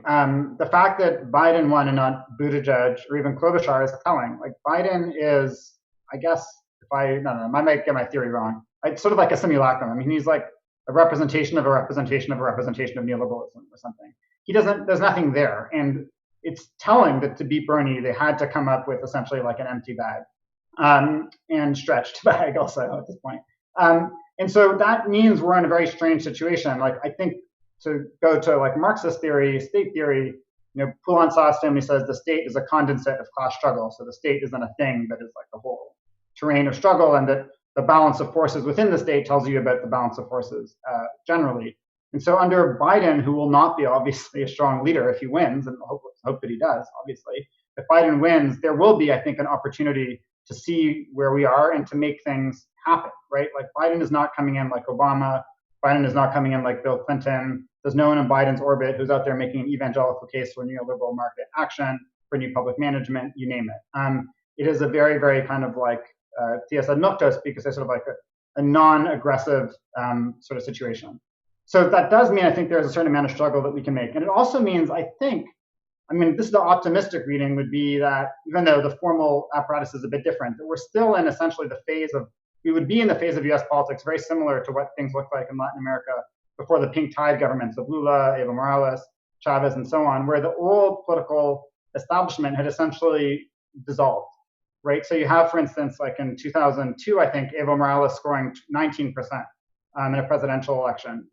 The fact that Biden won and not Buttigieg or even Klobuchar is telling. Like Biden is, I guess, I might get my theory wrong. It's sort of like a simulacrum. I mean, he's like a representation of a representation of a representation of neoliberalism or something. There's nothing there. And it's telling that to beat Bernie, they had to come up with essentially like an empty bag, and stretched bag also at this point. And so that means we're in a very strange situation. Like I think, to go to like Marxist theory, state theory, Poulan family says the state is a condensate of class struggle. So the state isn't a thing, but is like the whole terrain of struggle, and that the balance of forces within the state tells you about the balance of forces generally. And so under Biden, who will not be obviously a strong leader if he wins, and hope that he does, obviously, if Biden wins, there will be, I think, an opportunity to see where we are and to make things happen, right? Like Biden is not coming in like Obama. Biden is not coming in like Bill Clinton. There's no one in Biden's orbit who's out there making an evangelical case for neoliberal market action, for new public management, you name it. It is a very, very kind of like Thea said, milquetoast, because it's sort of like a non-aggressive sort of situation. So that does mean I think there's a certain amount of struggle that we can make. And it also means, this is the optimistic reading would be that even though the formal apparatus is a bit different, that we're still in essentially we would be in the phase of US politics very similar to what things look like in Latin America before the pink tide governments of Lula, Evo Morales, Chavez, and so on, where the old political establishment had essentially dissolved, right? So you have, for instance, like in 2002, I think, Evo Morales scoring 19% in a presidential election,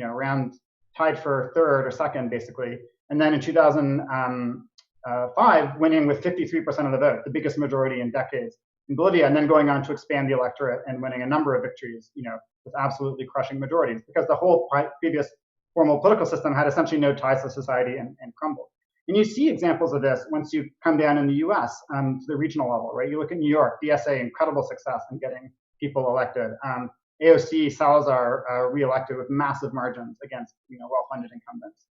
around tied for third or second, basically. And then in 2005, winning with 53% of the vote, the biggest majority in decades in Bolivia, and then going on to expand the electorate and winning a number of victories, with absolutely crushing majorities, because the whole previous formal political system had essentially no ties to society and crumbled. And you see examples of this once you come down in the US to the regional level, right? You look at New York, DSA, incredible success in getting people elected. AOC, Salazar reelected with massive margins against well-funded incumbents.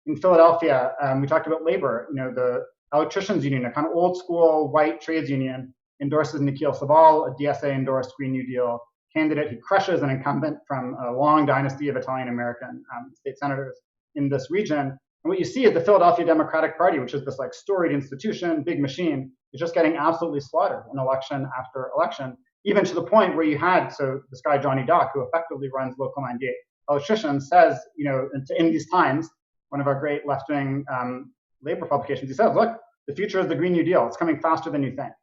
In Philadelphia, we talked about labor, the electricians union, a kind of old school white trades union, endorses Nikhil Saval, a DSA-endorsed Green New Deal candidate. He crushes an incumbent from a long dynasty of Italian-American state senators in this region. And what you see is the Philadelphia Democratic Party, which is this like storied institution, big machine, is just getting absolutely slaughtered in election after election, even to the point where you had, so this guy, Johnny Dock, who effectively runs Local 98 Electricians, says, in these times, one of our great left-wing labor publications, he says, look, the future is the Green New Deal. It's coming faster than you think.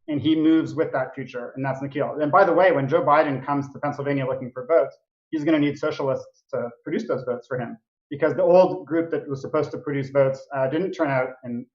and he moves with that future, and that's Nikhil. And by the way, when Joe Biden comes to Pennsylvania looking for votes, he's going to need socialists to produce those votes for him, because the old group that was supposed to produce votes didn't turn out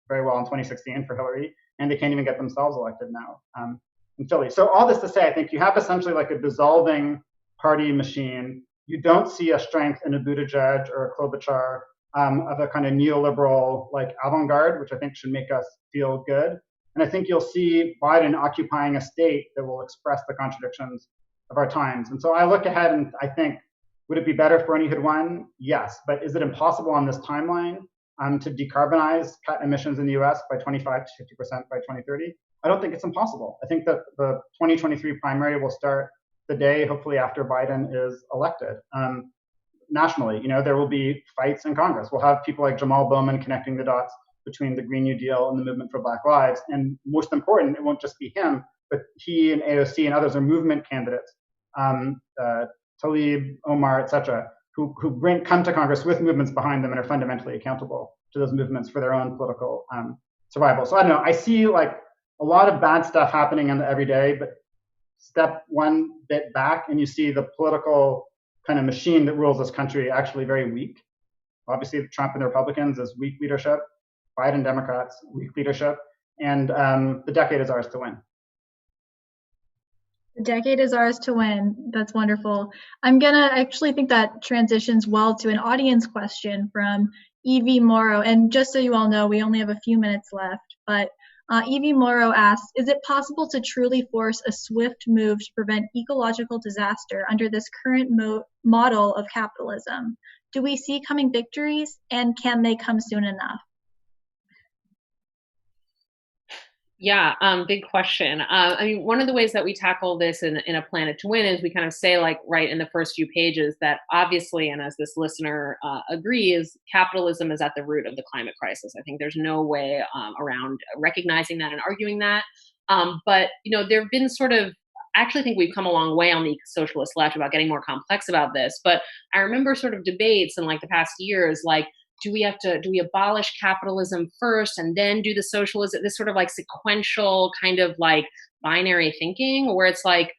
very well in 2016 for Hillary, and they can't even get themselves elected now in Philly. So all this to say, I think you have essentially like a dissolving party machine. You don't see a strength in a Buttigieg or a Klobuchar of a kind of neoliberal like avant-garde, which I think should make us feel good. And I think you'll see Biden occupying a state that will express the contradictions of our times. And so I look ahead and I think, would it be better if Bernie had won? Yes. But is it impossible on this timeline to decarbonize, cut emissions in the US by 25 to 50% by 2030? I don't think it's impossible. I think that the 2023 primary will start the day, hopefully, after Biden is elected. Nationally, there will be fights in Congress. We'll have people like Jamal Bowman connecting the dots between the Green New Deal and the movement for Black Lives. And most important, it won't just be him, but he and AOC and others are movement candidates, Talib, Omar, etc., who come to Congress with movements behind them and are fundamentally accountable to those movements for their own political survival. So I don't know. I see like a lot of bad stuff happening in the everyday, but step one bit back and you see the political kind of machine that rules this country actually very weak. Obviously, Trump and the Republicans is weak leadership. Biden Democrats, weak leadership. And the decade is ours to win. The decade is ours to win. That's wonderful. I'm going to actually think that transitions well to an audience question from Evie Morrow. And just so you all know, we only have a few minutes left. But Evie Morrow asks, is it possible to truly force a swift move to prevent ecological disaster under this current model of capitalism? Do we see coming victories, and can they come soon enough? Yeah, big question. I mean, one of the ways that we tackle this in A Planet to Win is we kind of say, like, right in the first few pages that obviously, and as this listener agrees, capitalism is at the root of the climate crisis. I think there's no way around recognizing that and arguing that. But, there have been sort of, I actually think we've come a long way on the socialist left about getting more complex about this. But I remember sort of debates in like the past years, like, do we abolish capitalism first and then do the socialism? This sort of like sequential kind of like binary thinking where it's like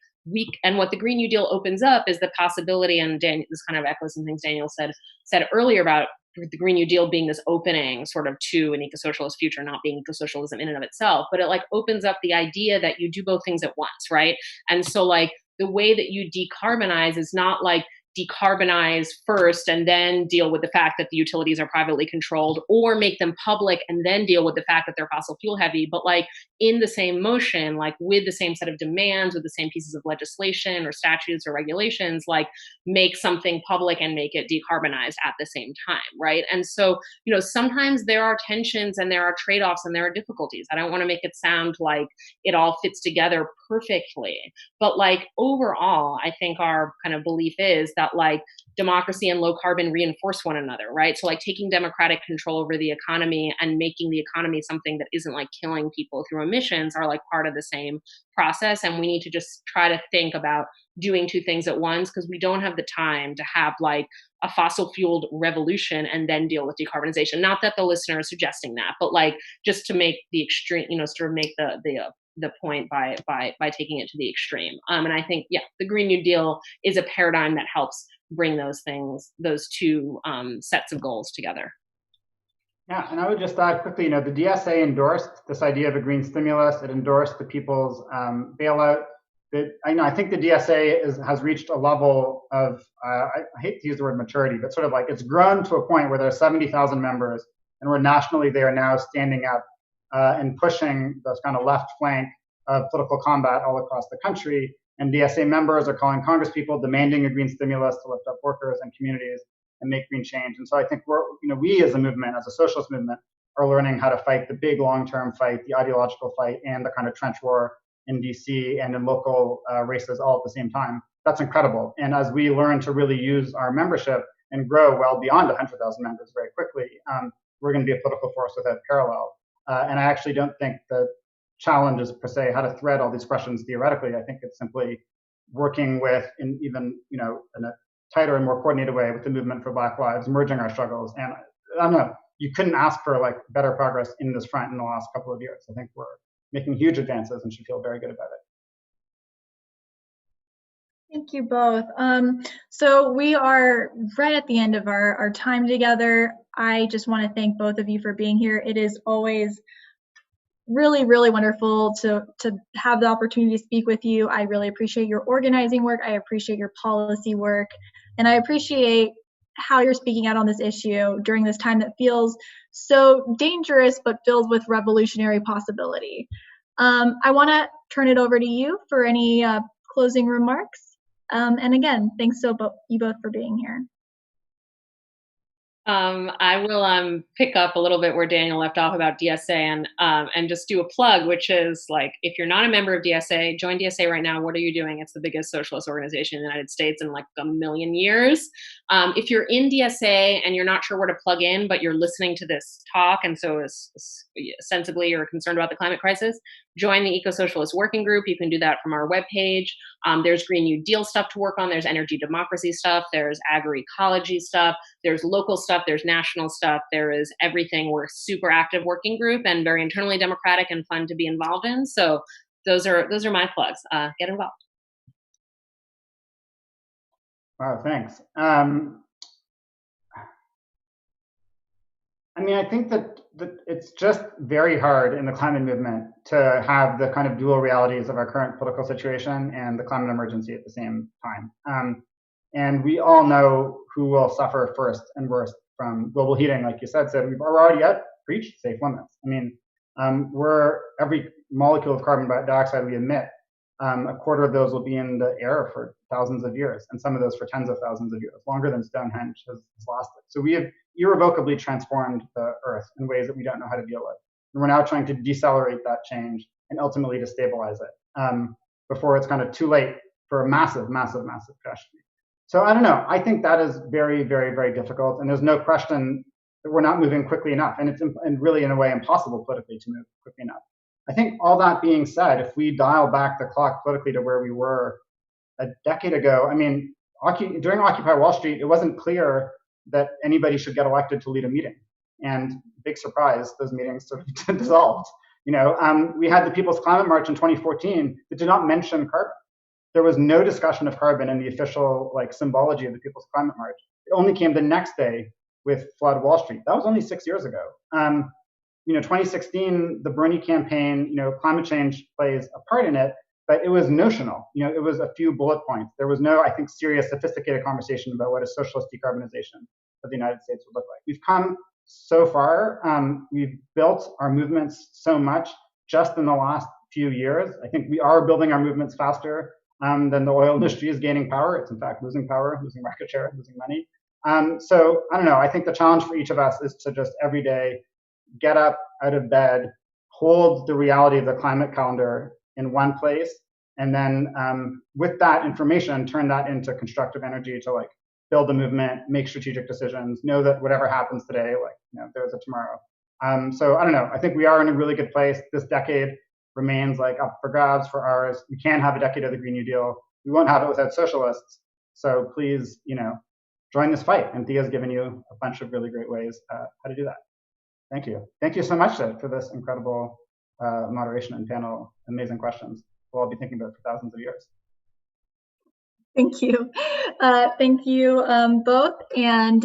and what the Green New Deal opens up is the possibility, and this kind of echoes some things Daniel said earlier about the Green New Deal being this opening sort of to an eco-socialist future, not being eco-socialism in and of itself, but it like opens up the idea that you do both things at once, right? And so like the way that you decarbonize is not like decarbonize first and then deal with the fact that the utilities are privately controlled, or make them public and then deal with the fact that they're fossil fuel heavy, but like in the same motion, like with the same set of demands, with the same pieces of legislation or statutes or regulations, like make something public and make it decarbonized at the same time, right? And so, sometimes there are tensions and there are trade-offs and there are difficulties. I don't want to make it sound like it all fits together perfectly, but like overall, I think our kind of belief is that like democracy and low carbon reinforce one another, right? So like taking democratic control over the economy and making the economy something that isn't like killing people through emissions are like part of the same process. And we need to just try to think about doing two things at once, because we don't have the time to have like a fossil fueled revolution and then deal with decarbonization. Not that the listener is suggesting that, but like just to make the extreme, sort of make the point by taking it to the extreme. And I think, the Green New Deal is a paradigm that helps bring those two sets of goals together. Yeah, and I would just add quickly, the DSA endorsed this idea of a green stimulus. It endorsed the people's bailout. I think the DSA has reached a level of, I hate to use the word maturity, but sort of like it's grown to a point where there are 70,000 members, and where nationally they are now standing up and pushing this kind of left flank of political combat all across the country. And DSA members are calling Congress people, demanding a green stimulus to lift up workers and communities and make green change. And so I think we as a movement, as a socialist movement, are learning how to fight the big long-term fight, the ideological fight, and the kind of trench war in DC and in local races all at the same time. That's incredible. And as we learn to really use our membership and grow well beyond 100,000 members very quickly, we're going to be a political force without parallel. And I actually don't think the challenge is per se how to thread all these questions theoretically. I think it's simply working with, in a tighter and more coordinated way with the movement for Black Lives, merging our struggles. And I don't know, you couldn't ask for like better progress in this front in the last couple of years. I think we're making huge advances and should feel very good about it. Thank you both. So we are right at the end of our time together. I just want to thank both of you for being here. It is always really, really wonderful to have the opportunity to speak with you. I really appreciate your organizing work. I appreciate your policy work. And I appreciate how you're speaking out on this issue during this time that feels so dangerous, but filled with revolutionary possibility. I want to turn it over to you for any closing remarks. And again, thanks you both for being here. I will pick up a little bit where Daniel left off about DSA and just do a plug, which is like, if you're not a member of DSA, join DSA right now. What are you doing? It's the biggest socialist organization in the United States in like a million years. If you're in DSA and you're not sure where to plug in, but you're listening to this talk and so sensibly you're concerned about the climate crisis, join the Eco-Socialist Working Group. You can do that from our webpage. There's Green New Deal stuff to work on. There's energy democracy stuff. There's agroecology stuff. There's local stuff. There's national stuff. There is everything. We're a super active working group and very internally democratic and fun to be involved in. So those are my plugs. Get involved. Wow, thanks. I mean, I think that it's just very hard in the climate movement to have the kind of dual realities of our current political situation and the climate emergency at the same time. And we all know who will suffer first and worst from global heating, like you said. So we've already reached safe limits. I mean, every molecule of carbon dioxide we emit, a quarter of those will be in the air for thousands of years, and some of those for tens of thousands of years, longer than Stonehenge has lasted. So we have irrevocably transformed the Earth in ways that we don't know how to deal with. And we're now trying to decelerate that change and ultimately to stabilize it before it's kind of too late for a massive, massive, massive tragedy. So I don't know. I think that is very, very, very difficult. And there's no question that we're not moving quickly enough. And it's really, in a way, impossible politically to move quickly enough. I think all that being said, if we dial back the clock politically to where we were a decade ago, I mean, during Occupy Wall Street, it wasn't clear that anybody should get elected to lead a meeting. And big surprise, those meetings sort of dissolved. We had the People's Climate March in 2014 that did not mention carbon. There was no discussion of carbon in the official symbology of the People's Climate March. It only came the next day with Flood Wall Street. That was only 6 years ago. 2016, the Bernie campaign, climate change plays a part in it, but it was notional. It was a few bullet points. There was no, I think, serious, sophisticated conversation about what a socialist decarbonization of the United States would look like. We've come so far. We've built our movements so much just in the last few years. I think we are building our movements faster than the oil industry is gaining power. It's in fact losing power, losing market share, losing money. So I don't know. I think the challenge for each of us is to just every day get up out of bed, hold the reality of the climate calendar in one place, and then with that information, turn that into constructive energy to build a movement, make strategic decisions, know that whatever happens today, there's a tomorrow. So I don't know. I think we are in a really good place. This decade remains up for grabs for ours. We can have a decade of the Green New Deal. We won't have it without socialists. So please, join this fight. And Thea's given you a bunch of really great ways how to do that. Thank you. Thank you so much, Sid, for this incredible moderation and panel. Amazing questions. We'll all be thinking about for thousands of years. Thank you. Thank you both. And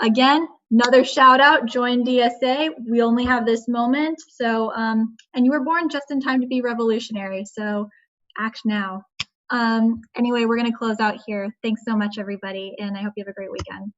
again, another shout out, join DSA. We only have this moment. So, and you were born just in time to be revolutionary. So act now. Anyway, we're going to close out here. Thanks so much, everybody. And I hope you have a great weekend.